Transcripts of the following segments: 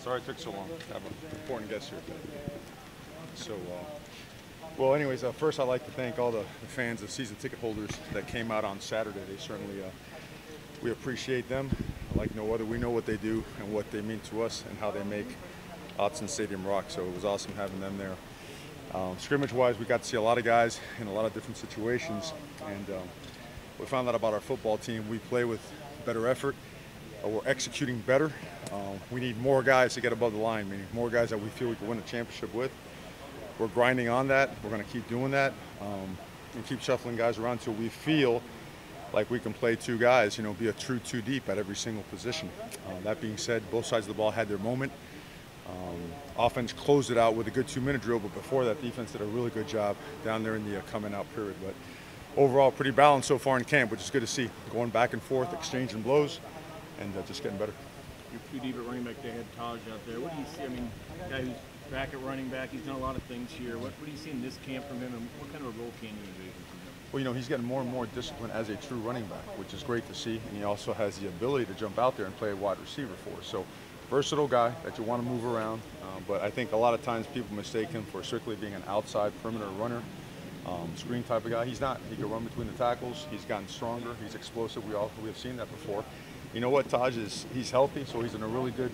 Sorry it took so long. I have an important guest here today. So, well, anyways, first I'd like to thank all the fans, the season ticket holders that came out on Saturday. They certainly, we appreciate them like no other. We know what they do and what they mean to us and how they make Autzen Stadium rock. So it was awesome having them there. Scrimmage-wise, we got to see a lot of guys in a lot of different situations, and we found out about our football team. We play with better effort. We're executing better. We need more guys to get above the line, meaning more guys that we feel we can win a championship with. We're grinding on that. We're going to keep doing that and keep shuffling guys around until we feel like we can play two guys, be a true two deep at every single position. That being said, both sides of the ball had their moment. Offense closed it out with a good 2-minute drill, but before that, defense did a really good job down there in the coming out period. But overall, pretty balanced so far in camp, which is good to see. Going back and forth, exchanging blows, and just getting better. You're too deep at running back. They had Taj out there. What do you see? I mean, a guy who's back at running back, he's done a lot of things here. What do you see in this camp from him, and what kind of a role can you envision from him? Well, he's getting more and more disciplined as a true running back, which is great to see. And he also has the ability to jump out there and play a wide receiver for us. So, versatile guy that you want to move around. But I think a lot of times people mistake him for strictly being an outside perimeter runner, screen type of guy. He's not. He can run between the tackles. He's gotten stronger. He's explosive. We have seen that before. You know what, Taj he's healthy, so he's in a really good,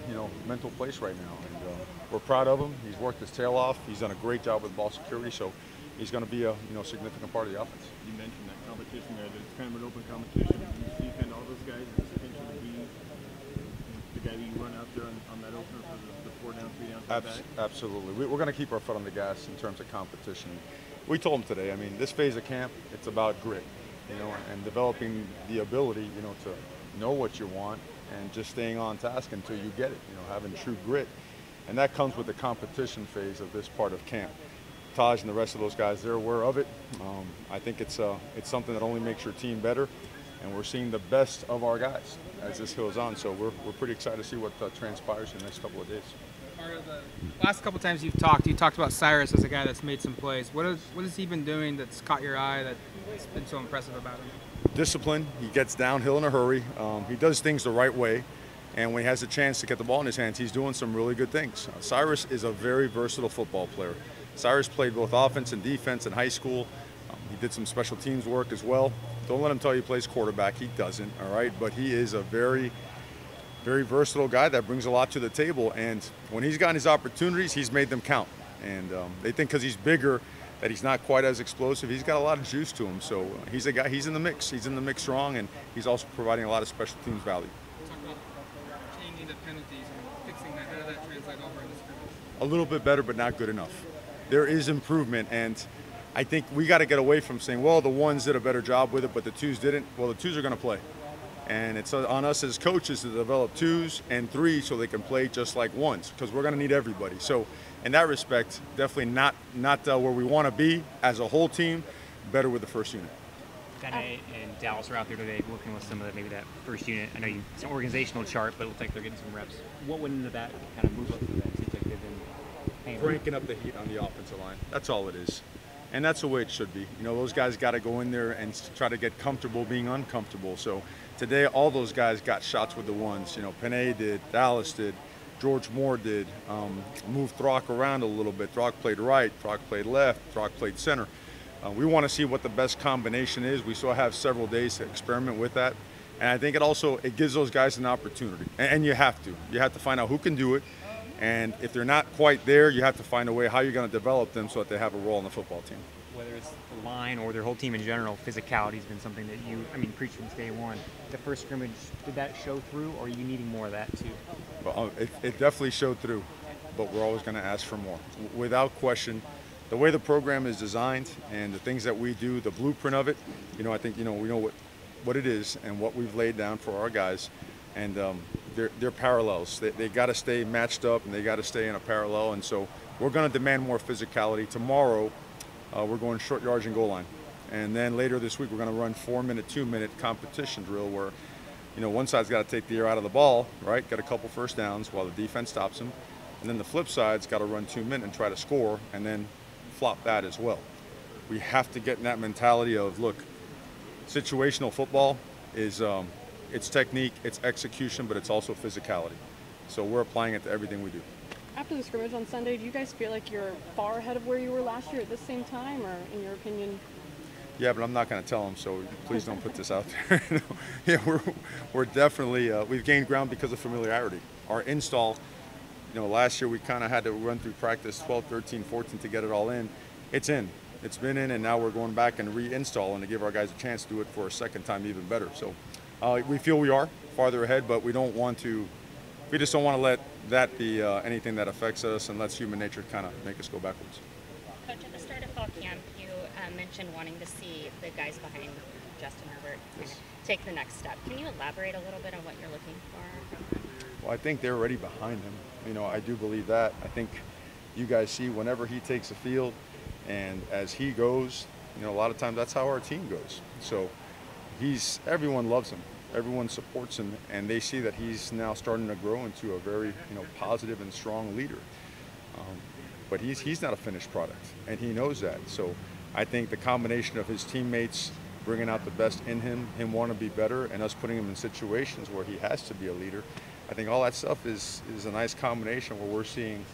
mental place right now. And we're proud of him. He's worked his tail off. He's done a great job with ball security, so he's going to be a significant part of the offense. You mentioned that competition there. That it's kind of an open competition. You see kind of all those guys as potentially be the guy that you run out there on that opener for the 4 down, 3 down. Absolutely. We're going to keep our foot on the gas in terms of competition. We told him today, this phase of camp, it's about grit, and developing the ability, to know what you want and just staying on task until you get it, having true grit. And that comes with the competition phase of this part of camp. Taj and the rest of those guys, they're aware of it. I think it's something that only makes your team better, and we're seeing the best of our guys as this goes on. So we're pretty excited to see what transpires in the next couple of days. The last couple times you talked about Cyrus as a guy that's made some plays. What has he been doing that's caught your eye that's been so impressive about him? Discipline. He gets downhill in a hurry. He does things the right way. And when he has a chance to get the ball in his hands, he's doing some really good things. Cyrus is a very versatile football player. Cyrus played both offense and defense in high school. He did some special teams work as well. Don't let him tell you he plays quarterback. He doesn't, all right? But he is a very, very versatile guy that brings a lot to the table. And when he's gotten his opportunities, he's made them count. And they think because he's bigger that he's not quite as explosive. He's got a lot of juice to him. So he's a guy, he's in the mix. He's in the mix strong, and he's also providing a lot of special teams value. Talk about changing the penalties and fixing that. How did that translate over in the scrimmage? A little bit better, but not good enough. There is improvement, and I think we got to get away from saying, well, the ones did a better job with it, but the twos didn't. Well, the twos are going to play. And it's on us as coaches to develop twos and threes so they can play just like ones, because we're going to need everybody. So in that respect, definitely not where we want to be as a whole team, better with the first unit. Penei and Dallas are out there today working with some of maybe that first unit. I know it's an organizational chart, but it looks like they're getting some reps. What went into that kind of move up to that? Seems like they've been cranking up the heat on the offensive line. That's all it is. And that's the way it should be. Those guys got to go in there and try to get comfortable being uncomfortable. So today, all those guys got shots with the ones. Penei did, Dallas did, George Moore did, moved Throck around a little bit. Throck played right, Throck played left, Throck played center. We want to see what the best combination is. We still have several days to experiment with that. And I think it gives those guys an opportunity. And you have to. You have to find out who can do it. And if they're not quite there, you have to find a way how you're going to develop them so that they have a role on the football team. Whether it's the line or their whole team in general, physicality has been something that you, preached since day one. The first scrimmage, did that show through, or are you needing more of that too? Well, it definitely showed through, but we're always going to ask for more. Without question, the way the program is designed and the things that we do, the blueprint of it, I think, we know what it is and what we've laid down for our guys. And they're parallels. They got to stay matched up, and they got to stay in a parallel. And so we're going to demand more physicality. Tomorrow, we're going short yards and goal line. And then later this week, we're going to run 4-minute, 2-minute competition drill where, one side's got to take the air out of the ball, right? Get a couple first downs while the defense stops them. And then the flip side's got to run 2-minute and try to score, and then flop that as well. We have to get in that mentality of, look, situational football is it's technique, it's execution, but it's also physicality. So we're applying it to everything we do. After the scrimmage on Sunday, do you guys feel like you're far ahead of where you were last year at this same time, or in your opinion? Yeah, but I'm not going to tell them, so please don't put this out there. Yeah, we're definitely, we've gained ground because of familiarity. Our install, last year we kind of had to run through practice 12, 13, 14 to get it all in. It's in. It's been in, and now we're going back and reinstall and to give our guys a chance to do it for a second time even better. So we feel we are farther ahead, but we just don't want to let that be anything that affects us and lets human nature kind of make us go backwards. Coach, at the start of fall camp, you mentioned wanting to see the guys behind Justin Herbert kind of take the next step. Can you elaborate a little bit on what you're looking for? Well, I think they're already behind him. I do believe that. I think you guys see whenever he takes the field and as he goes, a lot of times that's how our team goes. So everyone loves him. Everyone supports him, and they see that he's now starting to grow into a very, positive and strong leader. But he's not a finished product, and he knows that. So I think the combination of his teammates bringing out the best in him wanting to be better, and us putting him in situations where he has to be a leader, I think all that stuff is a nice combination where we're seeing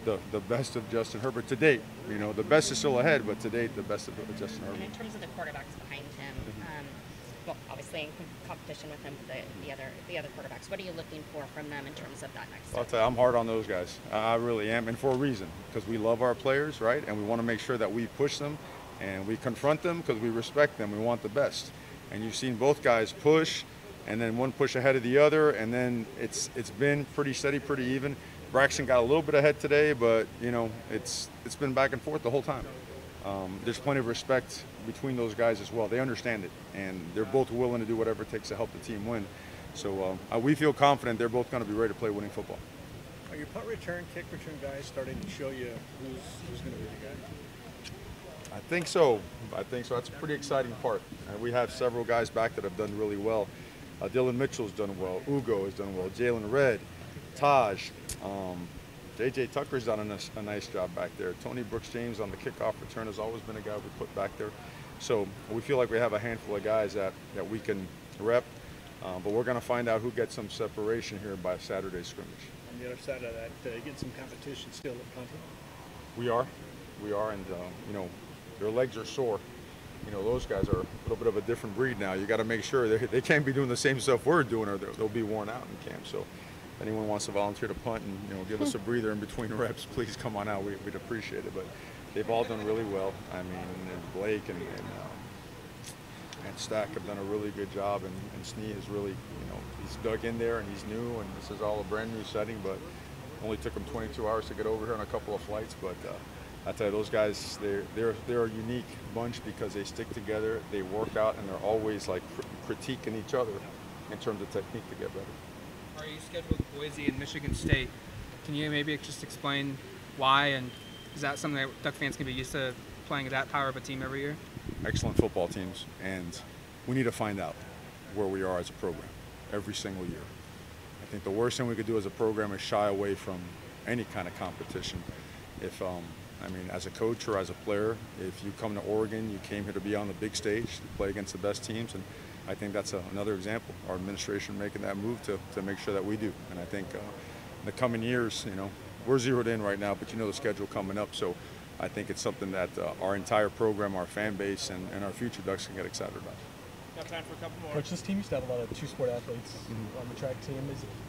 the best of Justin Herbert to date. The best is still ahead, but to date, the best of Justin Herbert. And in terms of the quarterbacks behind him, well, obviously in competition with him, the other quarterbacks, what are you looking for from them in terms of that next step? I'll tell you, I'm hard on those guys. I really am, and for a reason, because we love our players, right? And we want to make sure that we push them and we confront them because we respect them. We want the best. And you've seen both guys push, and then one push ahead of the other, and then it's been pretty steady, pretty even. Braxton got a little bit ahead today, but it's been back and forth the whole time. There's plenty of respect between those guys as well. They understand it, and they're both willing to do whatever it takes to help the team win. So we feel confident they're both going to be ready to play winning football. Are your punt return, kick return guys starting to show you who's going to be the guy? I think so. That's a pretty exciting part. We have several guys back that have done really well. Dylan Mitchell's done well. Ugo has done well. Jalen Red, Taj. J.J. Tucker's done a nice job back there. Tony Brooks-James on the kickoff return has always been a guy we put back there. So we feel like we have a handful of guys that we can rep, but we're going to find out who gets some separation here by Saturday's scrimmage. On the other side of that, you get some competition still at punting? We are, and their legs are sore. Those guys are a little bit of a different breed now. You got to make sure they can't be doing the same stuff we're doing, or they'll be worn out in camp. So if anyone wants to volunteer to punt and give us a breather in between reps, please come on out. We'd appreciate it. But they've all done really well. I mean, Blake and Stack have done a really good job, and Snee is really, he's dug in there and he's new, and this is all a brand new setting, but only took him 22 hours to get over here on a couple of flights. But I tell you, those guys, they're a unique bunch because they stick together, they work out, and they're always like critiquing each other in terms of technique to get better. Are you scheduled with Boise and Michigan State? Can you maybe just explain why, and is that something that Duck fans can be used to playing that power of a team every year? Excellent football teams, and we need to find out where we are as a program every single year. I think the worst thing we could do as a program is shy away from any kind of competition. If as a coach or as a player, if you come to Oregon, you came here to be on the big stage, to play against the best teams, and I think that's another example. Our administration making that move to make sure that we do. And I think in the coming years, we're zeroed in right now, but the schedule coming up. So I think it's something that our entire program, our fan base, and our future Ducks can get excited about. Got time for a couple more. Coach, this team used to have a lot of two-sport athletes on the track team.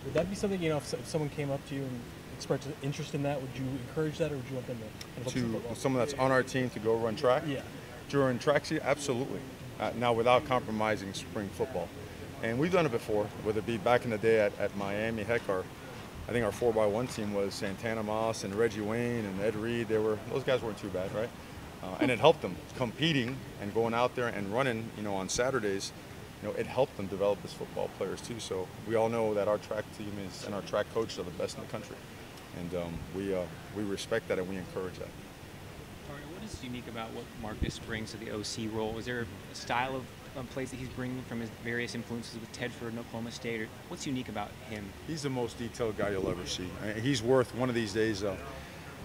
Would that be something, if someone came up to you and expressed interest in that, would you encourage that, or would you want them to someone that's on our team to go run track? Yeah. During track season, absolutely. Now, without compromising spring football. And we've done it before, whether it be back in the day at Miami. Heck, I think our 4x1 team was Santana Moss and Reggie Wayne and Ed Reed. Those guys weren't too bad, right? And it helped them competing and going out there and running, on Saturdays. It helped them develop as football players too. So we all know that our track team and our track coaches are the best in the country, and we respect that and we encourage that. All right, what is unique about what Marcus brings to the OC role? Is there a style of plays that he's bringing from his various influences with Tedford and Oklahoma State, or what's unique about him? He's the most detailed guy you'll ever see. He's worth one of these days.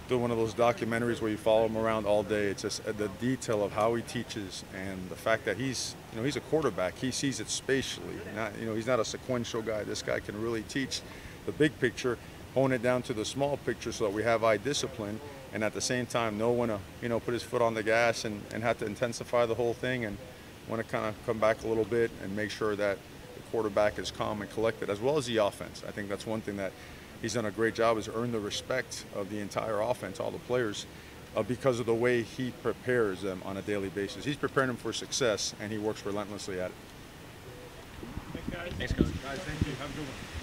Do one of those documentaries where you follow him around all day. It's just the detail of how he teaches, and the fact that he's a quarterback. He sees it spatially. He's not a sequential guy. This guy can really teach the big picture, hone it down to the small picture so that we have eye discipline, and at the same time know when to, you know, put his foot on the gas and have to intensify the whole thing, and want to kind of come back a little bit and make sure that the quarterback is calm and collected, as well as the offense. I think that's one thing that he's done a great job, is earn the respect of the entire offense, all the players, because of the way he prepares them on a daily basis. He's preparing them for success, and he works relentlessly at it. Thanks, guys. Thanks, Coach. Guys, thank you. Have a good one.